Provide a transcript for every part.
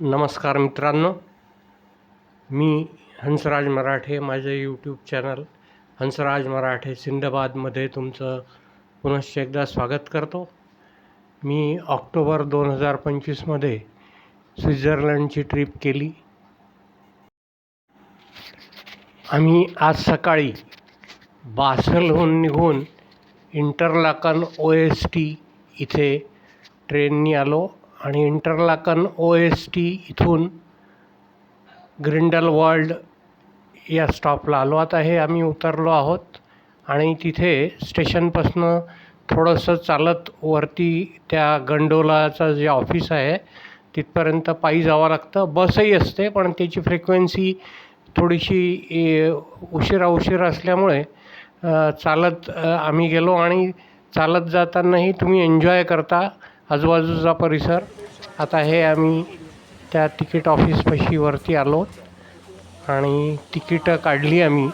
नमस्कार मित्रांनो, मी हंसराज मराठे. माझे यूट्यूब चॅनल हंसराज मराठे सिंधबादमध्ये तुमचं पुनश्च एकदा स्वागत करतो. मी ऑक्टोबर 2025मध्ये स्वित्झर्लंडची ट्रिप केली. आम्ही आज सकाळी बासेलहून निघून इंटरलाकन OST इथे ट्रेननी आलो आणि इंटरलाकन OST इथून ग्रिंडलवाल्ड या स्टॉपला आलो. आता हे आम्ही उतरलो आहोत आणि तिथे स्टेशनपासनं थोडंसं चालत वरती त्या गंडोलाचं जे ऑफिस आहे तिथपर्यंत पायी जावं लागतं. बसही असते पण त्याची फ्रिक्वेन्सी थोडीशी उशिरा असल्यामुळे चालत आम्ही गेलो आणि चालत जातानाही तुम्ही एन्जॉय करता आजूबाजूचा परिसर. आता हे आम्ही त्या तिकीट ऑफिसपाशी वरती आलो आणि तिकीटं काढली आम्ही.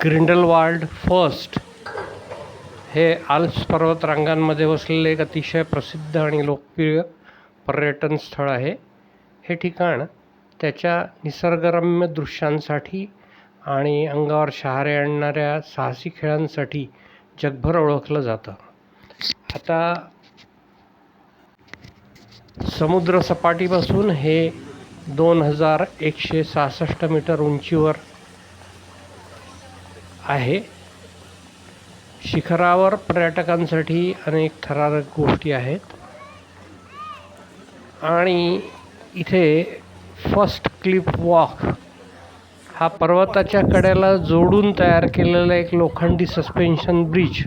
ग्रिंडलवाल्ड फर्स्ट हे आल्प्स पर्वतरांगांमध्ये वसलेले एक अतिशय प्रसिद्ध आणि लोकप्रिय पर्यटन स्थळ आहे. हे ठिकाण त्याच्या निसर्गरम्य दृश्यांसाठी आणि अंगावर शहारे आणणाऱ्या साहसी खेळांसाठी जगभर ओळखलं जातं. आता समुद्रसपाटीपासून हे 2166 मीटर उंचीवर आहे. शिखरावर पर्यटकांसाठी अनेक थरारक गोष्टी आहेत आणि इथे फर्स्ट क्लिफ वॉक हा पर्वताच्या कड्याला जोडून तयार केलेला एक लोखंडी सस्पेन्शन ब्रिज,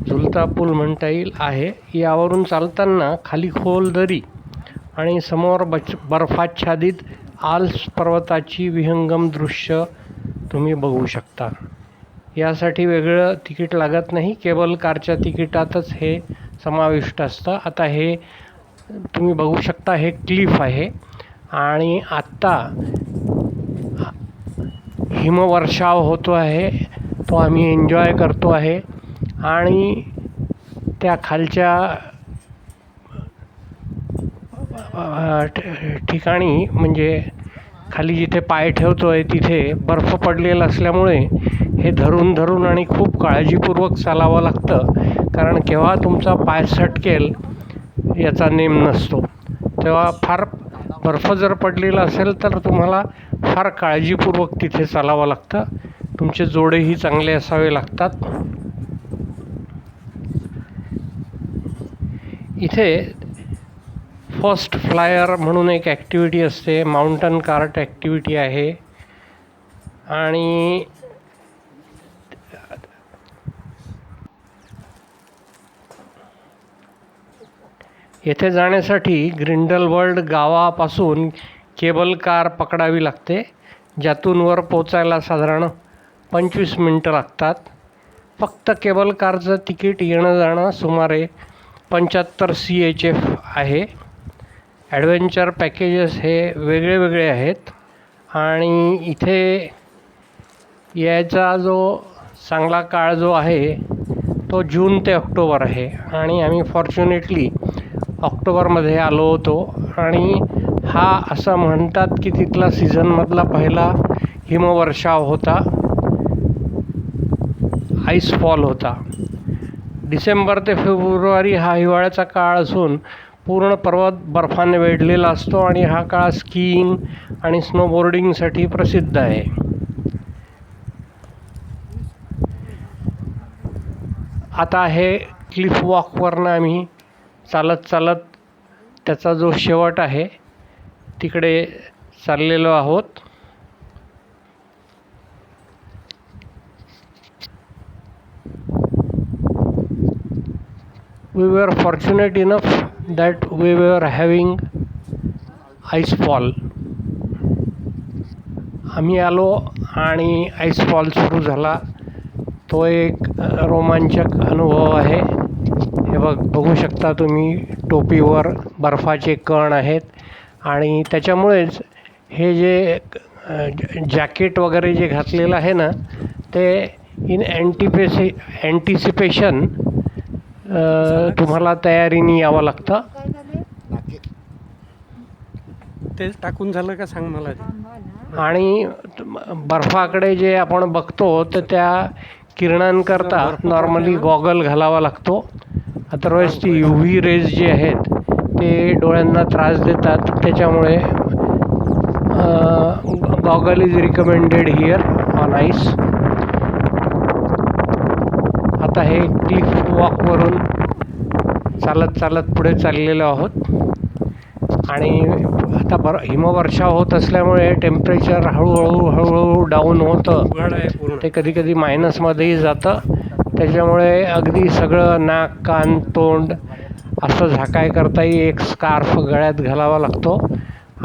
झुलता पूल म्हणता येईल आहे. यावरून चालताना खाली खोल दरी आणि समोर बर्फाच्छादित आल्प्स पर्वताची विहंगम दृश्य तुम्ही बघू शकता. यासाठी वेगळं तिकीट लागत नाही, केबल कारच्या तिकिटातच हे समाविष्ट असतं. आता हे तुम्ही बघू शकता, हे क्लिफ आहे आणि आत्ता हिमवर्षाव होतो आहे, तो आम्ही एन्जॉय करतो आहे. आणि त्या खालच्या ठिकाणी म्हणजे खाली जिथे पाय ठेवतो आहे तिथे बर्फ पडलेला असल्यामुळे हे धरून आणि खूप काळजीपूर्वक चालावं लागतं, कारण केव्हा तुमचा पाय सटकेल याचा नेम नसतो. तेव्हा फार बर्फ जर पडलेला असेल तर तुम्हाला फार काळजीपूर्वक तिथे चालावं लागतं. तुमचे जोडेही चांगले असावे लागतात. इथे फर्स्ट फ्लायर म्हणून एक ॲक्टिव्हिटी असते, माउंटन कार्ट ॲक्टिव्हिटी आहे. आणि येथे जाण्यासाठी ग्रिंडलवाल्ड गावापासून केबल कार पकडावी लागते, ज्यातून वर पोचायला साधारण 25 मिनटं लागतात. फक्त केबल कारचं तिकीट येणं जाणं सुमारे 75 CHF आहे. ॲडव्हेंचर पॅकेजेस हे वेगळे आहेत आणि इथे यायचा जो चांगला काळ जो आहे तो जून ते ऑक्टोबर आहे आणि आम्ही फॉर्च्युनेटली ऑक्टोबरमध्ये आलो होतो. आणि हा असं म्हणतात की तिथला सीझनमधला पहिला हिमवर्षाव होता, आईसफॉल होता. डिसेंबर ते फेब्रुवारी हा हिवाळ्याचा काळ असून पूर्ण पर्वत बर्फाने वेढलेला असतो आणि हा काळ स्कीइंग आणि स्नोबोर्डिंगसाठी प्रसिद्ध आहे. आता हे क्लिफ वॉकवरनं आम्ही चालत त्याचा जो शेवट आहे तिकडे चाललेलो आहोत. We were fortunate enough that we were having आईसफॉल. आम्ही आलो आणि आईसफॉल सुरू झाला. तो एक रोमांचक अनुभव आहे. हे बघू शकता तुम्ही, टोपीवर बर्फाचे कण आहेत आणि त्याच्यामुळेच हे जे जॅकेट वगैरे जे घातलेलं आहे ना, ते इन अँटिसिपेशन तुम्हाला तयारीने यावं लागतं. तेच टाकून झालं का सांग मला. आणि बर्फाकडे जे आपण बघतो तर त्या किरणांकरता नॉर्मली गॉगल घालावा लागतो. अदरवाईज ती यू व्ही रेज जे आहेत ते डोळ्यांना त्रास देतात. त्याच्यामुळे goggle is recommended here on ice. आता हे क्लिफ वॉकवरून चालत चालत पुढे चाललेलो आहोत आणि आता हिमवर्षाव होत असल्यामुळे टेम्परेचर हळूहळू डाऊन होतं. ते कधी कधी मायनसमध्येही जातं. त्याच्यामुळे अगदी सगळं नाक कान तोंड असं झाकायकरताही एक स्कार्फ गळ्यात घालावा लागतो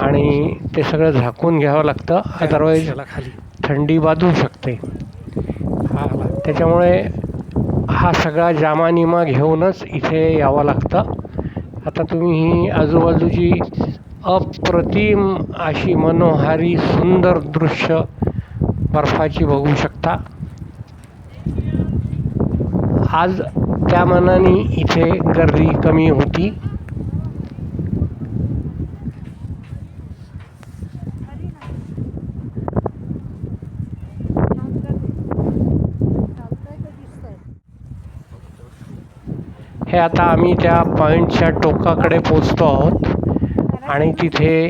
आणि ते सगळं झाकून घ्यावं लागतं. अदरवाईज थंडी वाजू शकते. त्याच्यामुळे हा सगळा जामानिमा घेऊनच इथे यावं लागतं. आता तुम्ही ही आजूबाजूची अप्रतिम अशी मनोहारी सुंदर दृश्य बर्फाची बघू शकता. आज त्या मानाने इथे गर्दी कमी होती. हे आता आम्ही त्या पॉईंटच्या टोकाकडे पोचतो आहोत आणि तिथे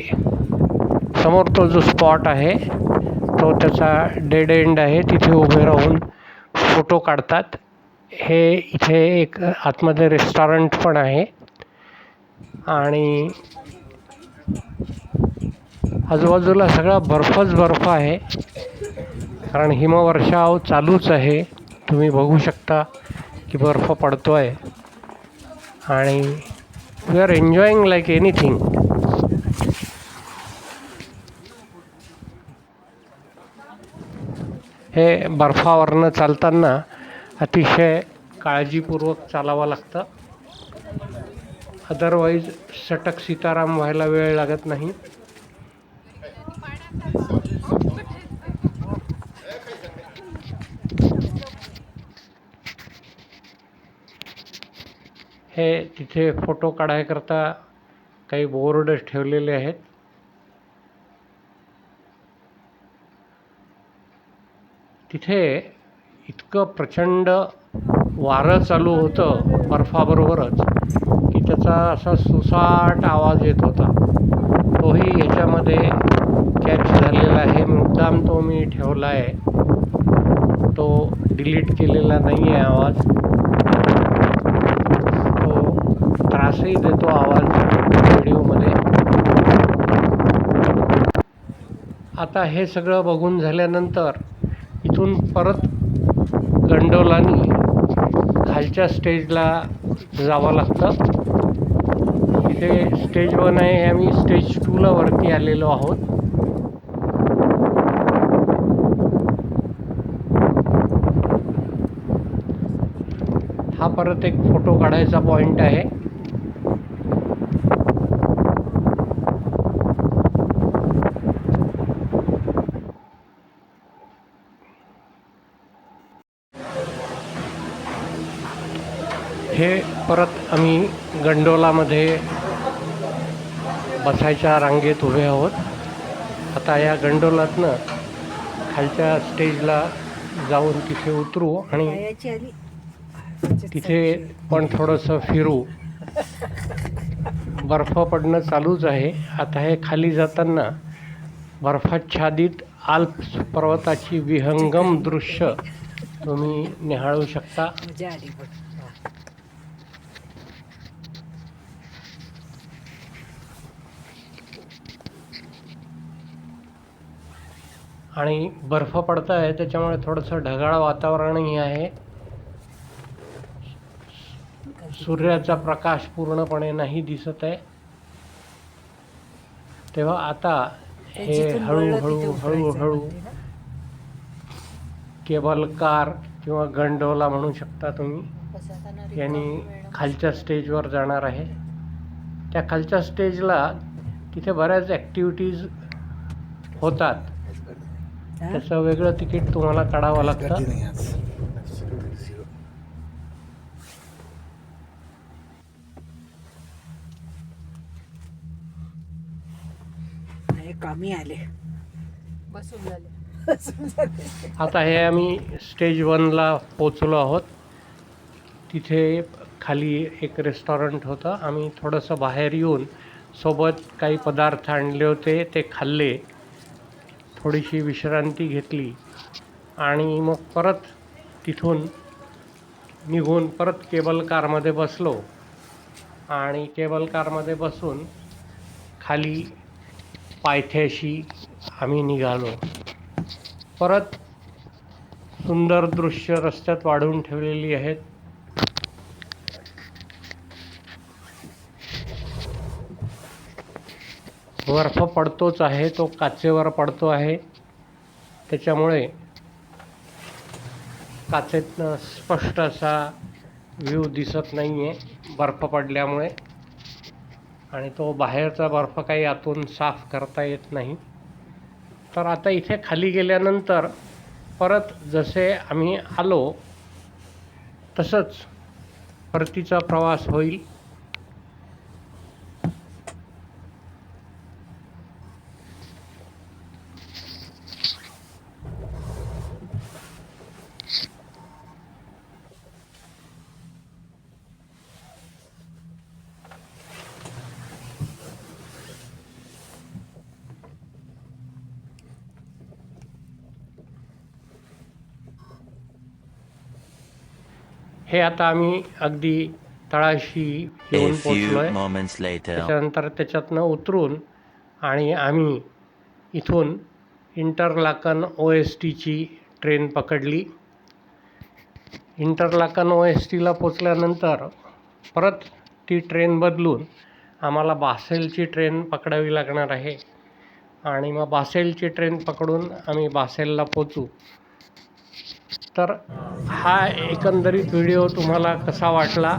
समोर तो जो स्पॉट आहे तो त्याचा डेड एंड आहे. तिथे उभे राहून फोटो काढतात. हे इथे एक आतमध्ये रेस्टॉरंट पण आहे आणि आजूबाजूला सगळा बर्फच बर्फ आहे कारण हिमवर्षाव चालूच आहे. तुम्ही बघू शकता की बर्फ पडतो आहे आणि we are enjoying like anything. हे बर्फावरनं चालताना अतिशय काळजीपूर्वक चालावं लागतं. अदरवाईज सटक सीताराम व्हायला वेळ लागत नाही. हे तिथे फोटो काढायकरता काही बोर्ड ठेवलेले आहेत. तिथे इतकं प्रचंड वारं चालू होतं बर्फाबरोबरच की त्याचा असा सुसाट आवाज येत होता. तोही याच्यामध्ये कॅच झालेला आहे. मुद्दाम तो मी ठेवला आहे. तो डिलीट केलेला नाही आहे आवाज. तो त्रासही देतो आवाज व्हिडिओमध्ये. आता हे सगळं बघून झाल्यानंतर इथून परत गंडोलानी खालच्या स्टेजला जावं लागतं. इथे स्टेज 1 आहे. आम्ही स्टेज 2ला वरती आलेलो आहोत. हा परत एक फोटो काढायचा पॉईंट आहे. हे परत आम्ही गंडोलामध्ये बसायच्या रांगेत उभे आहोत. आता या गंडोलातनं खालच्या स्टेजला जाऊन तिथे उतरू आणि तिथे पण थोडंसं फिरू. बर्फ पडणं चालूच आहे. आता हे खाली जाताना बर्फाच्छादित आल्प्स पर्वताची विहंगम दृश्य तुम्ही निहाळू शकता. आणि बर्फ पडत आहे त्याच्यामुळे थोडंसं ढगाळ वातावरणही आहे. सूर्याचा प्रकाश पूर्णपणे नाही दिसत आहे. तेव्हा आता हे हळूहळू केबल कार किंवा गंडोला म्हणू शकता तुम्ही, यांनी खालच्या स्टेजवर जाणार आहे. त्या खालच्या स्टेजला तिथे बऱ्याच ॲक्टिव्हिटीज होतात. त्याचं वेगळं तिकीट तुम्हाला काढावं लागतं. हे कामी आले. बसून झाले. आता हे आम्ही स्टेज 1ला पोचलो आहोत. तिथे खाली एक रेस्टॉरंट होतं. आम्ही थोडंसं बाहेर येऊन सोबत काही पदार्थ आणले होते, ते खाल्ले, थोडीशी विश्रांती घेतली आणि मग परत तिथून निघून परत केबल कारमध्ये बसलो आणि केबल कारमध्ये बसून खाली पायथ्याशी आम्ही निघालो. परत सुंदर दृश्य रस्त्यात वाढवून ठेवलेली आहेत. बर्फ पडतोच आहे, तो काचेवर पडतो आहे, त्याच्यामुळे काचेतनं स्पष्ट असा व्ह्यू दिसत नाही आहे बर्फ पडल्यामुळे. आणि तो बाहेरचा बर्फ काही आतून साफ करता येत नाही. तर आता इथे खाली गेल्यानंतर परत जसे आम्ही आलो तसंच परतीचा प्रवास होईल. हे आता आम्ही अगदी तळाशी येऊन A पोचलो few आहे. moments later. त्याच्यानंतर त्याच्यातनं उतरून आणि आम्ही इथून इंटरलाकन OSTची ट्रेन पकडली. इंटरलाकन OSTला पोचल्यानंतर परत ती ट्रेन बदलून आम्हाला बासेलची ट्रेन पकडावी लागणार आहे आणि मग बासेलची ट्रेन पकडून आम्ही बासेलला पोचू. तर हा एकंदरीत व्हिडिओ तुम्हाला कसा वाटला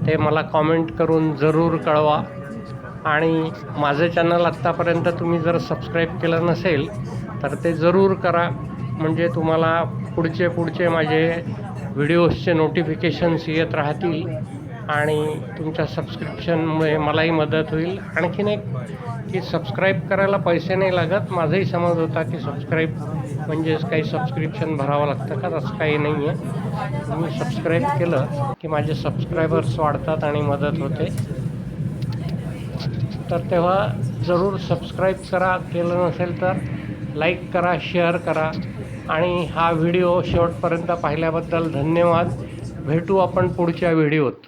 ते मला कॉमेंट करून जरूर कळवा. आणि माझं चॅनल आत्तापर्यंत तुम्ही जर सबस्क्राईब केलं नसेल तर ते जरूर करा, म्हणजे तुम्हाला पुढचे माझे व्हिडिओजचे नोटिफिकेशन्स येत राहतील आणि तुमच्या सबस्क्रिप्शनमुळे मलाही मदत होईल. आणखीन एक की सबस्क्राईब करायला पैसे नाही लागत. माझाही समज होता की सबस्क्राईब म्हणजेच काही सबस्क्रिप्शन भरावं लागतं का, तसं काही नाही आहे. तुम्ही सबस्क्राईब केलं की माझे सबस्क्रायबर्स वाढतात आणि मदत होते. तर तेव्हा जरूर सबस्क्राईब करा, केलं नसेल तर लाईक करा, शेअर करा. आणि हा व्हिडिओ शेवटपर्यंत पाहिल्याबद्दल धन्यवाद. भेटू आपण पुढच्या व्हिडिओत.